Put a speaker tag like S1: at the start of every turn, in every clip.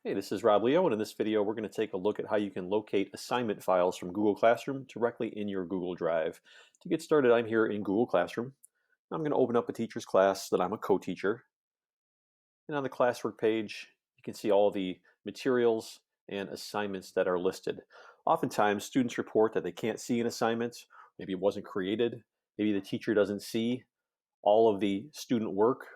S1: Hey, this is Rob Leo, and in this video, we're going to take a look at how you can locate assignment files from Google Classroom directly in your Google Drive. To get started, I'm here in Google Classroom. I'm going to open up a teacher's class that I'm a co-teacher. And on the classwork page, you can see all the materials and assignments that are listed. Oftentimes, students report that they can't see an assignment. Maybe it wasn't created. Maybe the teacher doesn't see all of the student work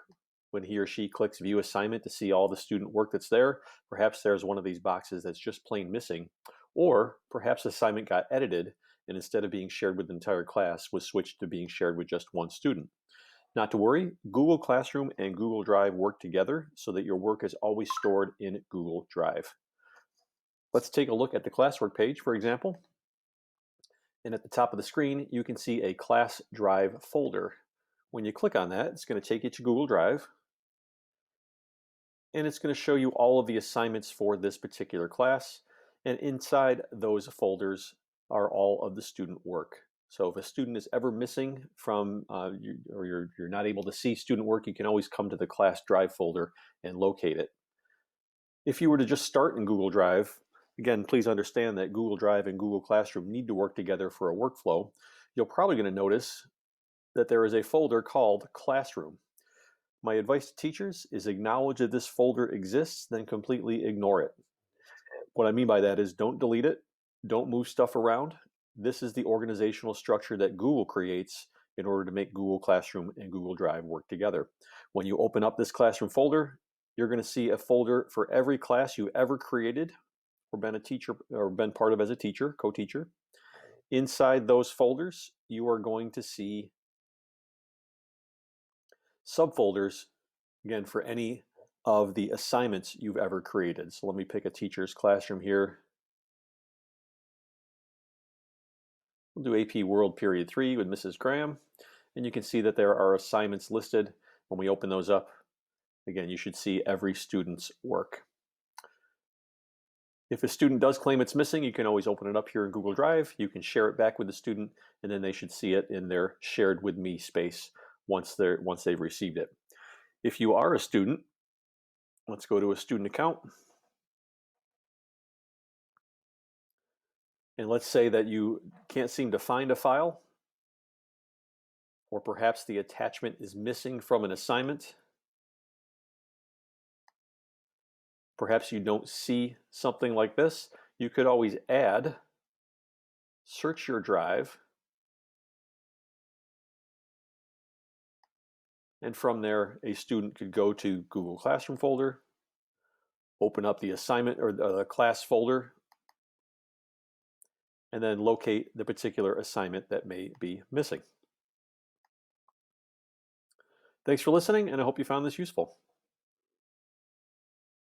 S1: when he or she clicks view assignment to see all the student work that's there. Perhaps there's one of these boxes that's just plain missing, or perhaps the assignment got edited and instead of being shared with the entire class was switched to being shared with just one student. Not to worry, Google Classroom and Google Drive work together so that your work is always stored in Google Drive. Let's take a look at the classwork page, for example. And at the top of the screen, you can see a class drive folder. When you click on that, it's going to take you to Google Drive, and it's going to show you all of the assignments for this particular class. And inside those folders are all of the student work. So if a student is ever missing from, or you're not able to see student work, you can always come to the class drive folder and locate it. If you were to just start in Google Drive, again, please understand that Google Drive and Google Classroom need to work together for a workflow. You're probably going to notice that there is a folder called Classroom. My advice to teachers is acknowledge that this folder exists, then completely ignore it. What I mean by that is don't delete it, don't move stuff around. This is the organizational structure that Google creates in order to make Google Classroom and Google Drive work together. When you open up this Classroom folder, you're going to see a folder for every class you ever created or been a teacher or been part of as a teacher, co-teacher. Inside those folders, you are going to see subfolders, again, for any of the assignments you've ever created. So let me pick a teacher's classroom here. We'll do AP World Period 3 with Mrs. Graham. And you can see that there are assignments listed. When we open those up, again, you should see every student's work. If a student does claim it's missing, you can always open it up here in Google Drive. You can share it back with the student, and then they should see it in their Shared With Me space once they've received it. If you are a student, let's go to a student account. And let's say that you can't seem to find a file, or perhaps the attachment is missing from an assignment. Perhaps you don't see something like this. You could always add, search your drive, and from there, a student could go to Google Classroom folder, open up the assignment or the class folder, and then locate the particular assignment that may be missing. Thanks for listening, and I hope you found this useful.